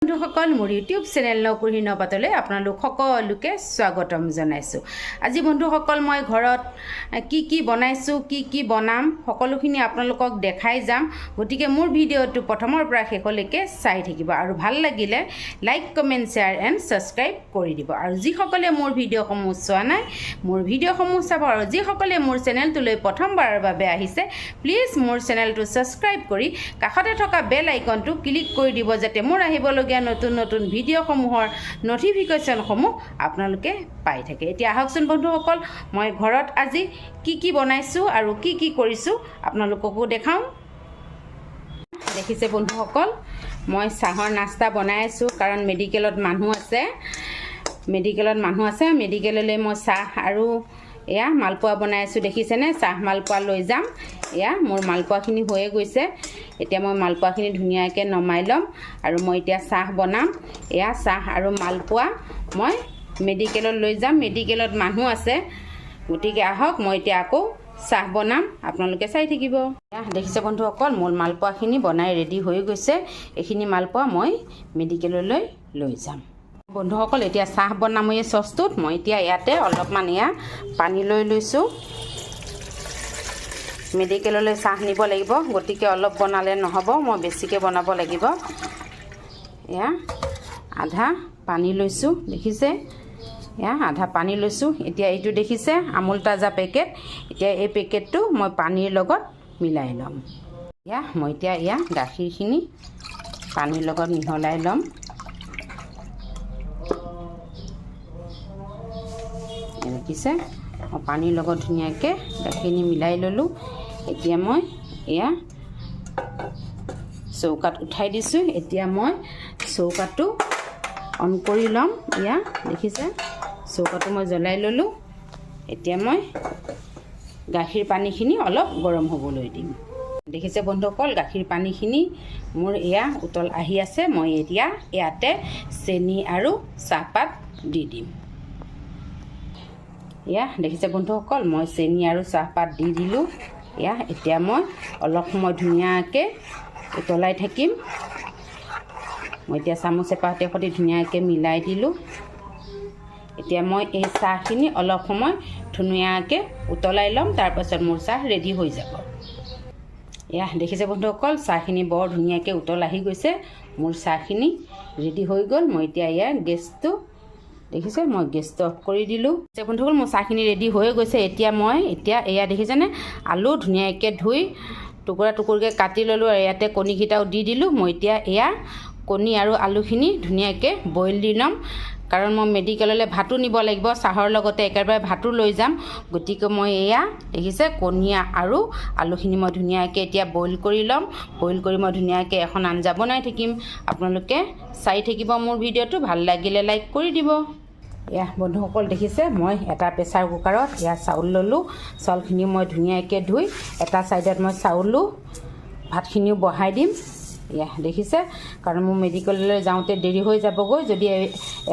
বন্ধুসকল মোৰ YouTube channel নকুৰি নপাতলৈ আপোনালোক সকলোকে স্বাগতম জনাইছো। আজি বন্ধুসকল মই ঘৰত কি বনাইছো কি বনাম সকলোখিনি আপোনালোকক দেখাই যাম। গতিকে মোৰ ভিডিঅ'টো প্ৰথমৰ পৰা শেষলৈকে চাই থাকিব আৰু ভাল লাগিলে like comment share and subscribe কৰি দিব। আৰু যিসকলে মোৰ ভিডিঅ'সমূহ চোৱা নাই মোৰ ভিডিঅ'সমূহ চাব আৰু যিসকলে মোৰ চেনেলটোলৈ প্ৰথমবাৰৰ বাবে আহিছে প্লিজ মোৰ চেনেলটো সাবস্ক্ৰাইব কৰি কাষতে থকা বেল আইকনটো ক্লিক কৰি দিব যাতে মোৰ আহিবলগীয়া নতুন ভিডিঅ'সমূহৰ নটিফিকেশ্যনসমূহ আপোনালোকে পাই থাকে। এতিয়া আহকচোন বন্ধুসকল মই ঘৰত আজি কি বনাইছো আৰু কি কৰিছো আপোনালোককো দেখাম। দেখিছে বন্ধুসকল মই চাহৰ নাস্তা বনাই আছো কাৰণ মেডিকেলত মানুহ আছে মেডিকেললৈ মই চাহ আৰু এয়া মালপোৱা বনাই আছো। দেখিছেনে চাহ মালপোৱা লৈ যাম। এয়া মোৰ মালপোৱাখিনি হৈয়ে গৈছে। এতিয়া মই মালপোৱাখিনি ধুনীয়াকৈ নমাই ল'ম আৰু মই এতিয়া চাহ বনাম। এয়া চাহ আৰু মালপোৱা মই মেডিকেলত লৈ যাম। মেডিকেলত মানুহ আছে গতিকে আহক মই এতিয়া আকৌ চাহ বনাম আপোনালোকে চাই থাকিব। দেখিছে বন্ধুসকল মোৰ মালপোৱাখিনি বনাই ৰেডি হৈ গৈছে। এইখিনি মালপোৱা মই মেডিকেললৈ লৈ যাম। বন্ধুসকল এতিয়া চাহ বনাম এই চচটোত মই এতিয়া ইয়াতে অলপমান এয়া পানী লৈ লৈছোঁ। মেডিকেললৈ চাহ নিব লাগিব গতিকে অলপ বনালে নহ'ব মই বেছিকৈ বনাব লাগিব। এয়া আধা পানী লৈছোঁ দেখিছে এয়া আধা পানী লৈছোঁ। এতিয়া এইটো দেখিছে আমুল তাজা পেকেট। এতিয়া এই পেকেটটো মই পানীৰ লগত মিলাই ল'ম। মই এতিয়া এয়া গাখীৰখিনি পানীৰ লগত মিহলাই ল'ম। দেখিছে মই পানীৰ লগত ধুনীয়াকৈ গাখীৰখিনি মিলাই ল'লোঁ। এতিয়া মই এয়া চৌকাত উঠাই দিছোঁ। এতিয়া মই চৌকাটো অন কৰি ল'ম। এয়া দেখিছে চৌকাটো মই জ্বলাই ল'লোঁ। এতিয়া মই গাখীৰ পানীখিনি অলপ গৰম হ'বলৈ দিম। দেখিছে বন্ধুসকল গাখীৰ পানীখিনি মোৰ এয়া উতল আহি আছে। মই এতিয়া ইয়াতে চেনি আৰু চাহপাত দি দিম। এয়া দেখিছে বন্ধুসকল মই চেনি আৰু চাহপাত দি দিলোঁ। এতিয়া মই অলপ সময় ধুনীয়াকৈ উতলাই থাকিম। মই এতিয়া চামুচ এপাতে সৈতে ধুনীয়াকৈ মিলাই দিলোঁ। এতিয়া মই এই চাহখিনি অলপ সময় ধুনীয়াকৈ উতলাই ল'ম। তাৰপাছত মোৰ চাহ ৰেডি হৈ যাব। দেখিছে বন্ধুসকল চাহখিনি বৰ ধুনীয়াকৈ উতল আহি গৈছে। মোৰ চাহখিনি ৰেডি হৈ গ'ল। মই এতিয়া গেছটো দেখিছে মই গেছটো অফ কৰি দিলোঁ। বন্ধুসকল মোৰ চাহখিনি ৰেডি হৈ গৈছে। এতিয়া এয়া দেখিছেনে আলু ধুনীয়াকৈ ধুই টুকুৰাকৈ কাটি ল'লোঁ আৰু ইয়াতে কণীকেইটাও দি দিলোঁ। মই এতিয়া এয়া কণী আৰু আলুখিনি ধুনীয়াকৈ বইল দি ল'ম কাৰণ মই মেডিকেললৈ ভাতো নিব লাগিব। চাহৰ লগতে একেবাৰে ভাতো লৈ যাম। গতিকে মই এয়া দেখিছে কণী আৰু আলুখিনি মই ধুনীয়াকৈ এতিয়া বইল কৰি ল'ম। বইল কৰি মই ধুনীয়াকৈ এখন আঞ্জা বনাই থাকিম। আপোনালোকে চাই থাকিব মোৰ ভিডিঅ'টো। ভাল লাগিলে লাইক কৰি দিব। বন্ধুসকল দেখিছে মই এটা প্ৰেছাৰ কুকাৰত চাউল ল'লোঁ। চাউলখিনি মই ধুনীয়াকৈ ধুই এটা ছাইডত মই চাউলো ভাতখিনিও বহাই দিম। দেখিছে কাৰণ মোৰ মেডিকেললৈ যাওঁতে দেৰি হৈ যাবগৈ যদি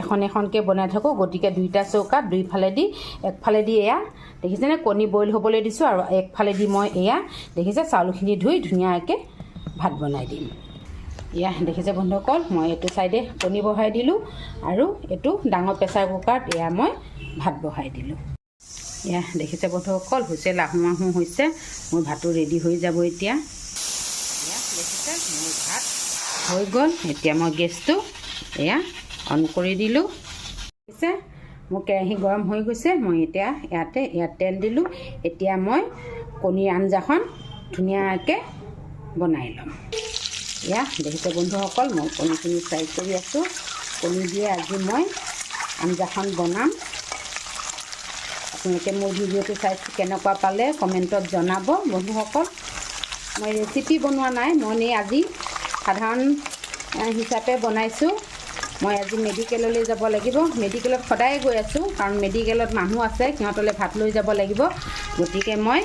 এখনকৈ বনাই থাকোঁ। গতিকে দুইটা চৌকাত দুইফালেদি একফালেদি এয়া দেখিছেনে কণী বইল হ'বলৈ দিছোঁ আৰু একফালেদি মই এয়া দেখিছে চাউলখিনি ধুই ধুনীয়াকৈ ভাত বনাই দিম। দেখিছে বন্ধুসকল মই এইটো ছাইডে কণী বহাই দিলোঁ আৰু এইটো ডাঙৰ প্ৰেছাৰ কুকাৰত মই ভাত বহাই দিলোঁ। দেখিছে বন্ধুসকল হুইচেল আহোঁ হৈছে। মোৰ ভাতো ৰেডি হৈ যাব। এতিয়া দেখিছে মোৰ ভাত হৈ গ'ল। এতিয়া মই গেছটো অন কৰি দিলোঁ। দেখিছে মোৰ কেৰাহী গৰম হৈ গৈছে। মই এতিয়া ইয়াত তেল দিলোঁ। এতিয়া মই কণীৰ আঞ্জাখন ধুনীয়াকৈ বনাই ল'ম। দেখিছে বন্ধুসকল মই কণীখিনি ফ্ৰাই কৰি আছোঁ। কণী দিয়ে আজি মই আঞ্জাখন বনাম। আপোনালোকে মোৰ ভিডিঅ'টো চাই কেনেকুৱা পালে কমেণ্টত জনাব বন্ধুসকল। মই ৰেচিপি বনোৱা নাই মই আজি সাধাৰণ হিচাপে বনাইছোঁ। মই আজি মেডিকেললৈ যাব লাগিব। মেডিকেলত সদায় গৈ আছোঁ কাৰণ মেডিকেলত মানুহ আছে সিহঁতলৈ ভাত লৈ যাব লাগিব। গতিকে মই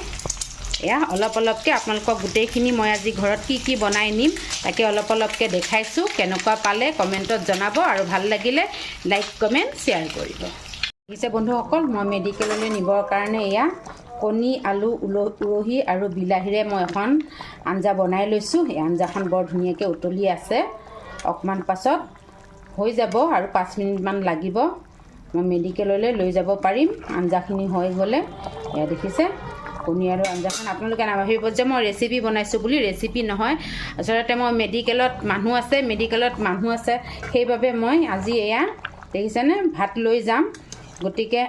অলপকৈ আপোনালোকক গোটেইখিনি মই আজি ঘৰত কি বনাই নিম তাকে অলপকৈ দেখাইছোঁ। কেনেকুৱা পালে কমেণ্টত জনাব আৰু ভাল লাগিলে লাইক কমেণ্ট শ্বেয়াৰ কৰিব। দেখিছে বন্ধুসকল মই মেডিকেললৈ নিবৰ কাৰণে কণী আলু উৰহি আৰু বিলাহীৰে মই এখন আঞ্জা বনাই লৈছোঁ। এই আঞ্জাখন বৰ ধুনীয়াকৈ উতলি আছে। অকণমান পাছত হৈ যাব আৰু 5 মিনিটমান লাগিব মই মেডিকেললৈ লৈ যাব পাৰিম আঞ্জাখিনি হৈ গ'লে এয়া দেখিছে কণী আৰু আঞ্জাখন আপোনালোকে নাভাবিব যে মই ৰেচিপি বনাইছোঁ বুলি ৰেচিপি নহয় আচলতে মই মেডিকেলত মানুহ আছে সেইবাবে মই আজি এয়া দেখিছেনে ভাত লৈ যাম গতিকে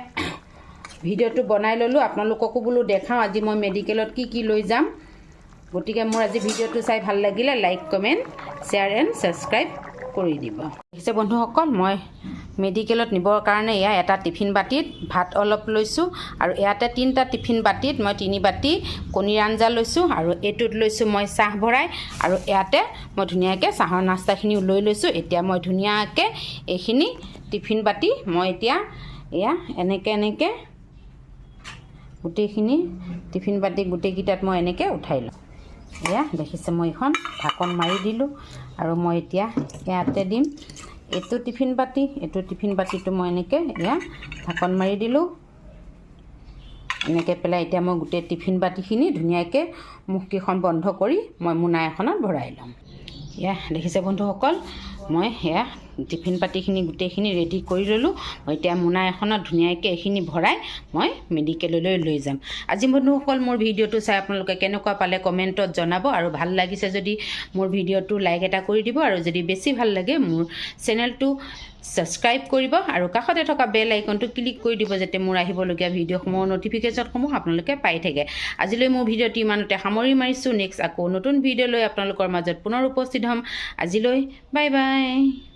ভিডিঅ'টো বনাই ল'লোঁ আপোনালোককো বোলো দেখাওঁ আজি মই মেডিকেলত কি লৈ যাম গতিকে মোৰ আজি ভিডিঅ'টো চাই ভাল লাগিলে like comment share and subscribe কৰি দিব দেখিছে বন্ধুসকল মই মেডিকেলত নিবৰ কাৰণে এয়া এটা টিফিন বাটিত ভাত অলপ লৈছোঁ আৰু ইয়াতে 3টা টিফিন বাটিত মই 3 বাটি কণীৰ আঞ্জা লৈছোঁ আৰু এইটোত লৈছোঁ মই চাহ ভৰাই আৰু ইয়াতে মই ধুনীয়াকৈ চাহৰ নাস্তাখিনি লৈ লৈছোঁ এতিয়া মই ধুনীয়াকৈ এইখিনি টিফিন বাটি মই এতিয়া এয়া এনেকৈ গোটেইখিনি টিফিন বাটি গোটেইকেইটাত মই এনেকৈ উঠাই লওঁ এয়া দেখিছে মই এখন ঢাকন মাৰি দিলোঁ আৰু মই এতিয়া ইয়াতে দিম এইটো টিফিন বাটিটো মই এনেকৈ এয়া ঢাকন মাৰি দিলোঁ এনেকৈ পেলাই এতিয়া মই গোটেই টিফিন বাটিখিনি ধুনীয়াকৈ মুখকেইখন বন্ধ কৰি মই মোনা এখনত ভৰাই ল'ম এয়া দেখিছে বন্ধুসকল মই সেয়া টিফিন বাটিখিনি গোটেইখিনি ৰেডি কৰি ল'লোঁ মই এতিয়া মোনা এখনত ধুনীয়াকৈ এইখিনি ভৰাই মই মেডিকেললৈ লৈ যাম আজি বন্ধুসকল মোৰ ভিডিঅ'টো চাই আপোনালোকে কেনেকুৱা পালে কমেণ্টত জনাব আৰু ভাল লাগিছে যদি মোৰ ভিডিঅ'টো লাইক এটা কৰি দিব আৰু যদি বেছি ভাল লাগে মোৰ চেনেলটো ছাবস্ক্ৰাইব কৰিব আৰু কাষতে থকা বেল আইকনটো ক্লিক কৰি দিব যাতে মোৰ আহিবলগীয়া ভিডিঅ'সমূহৰ ন'টিফিকেশ্যনসমূহ আপোনালোকে পাই থাকে আজিলৈ মোৰ ভিডিঅ'টো ইমানতে সামৰি মাৰিছোঁ নেক্সট আকৌ নতুন ভিডিঅ' লৈ আপোনালোকৰ মাজত পুনৰ উপস্থিত হ'ম আজিলৈ বাই বাই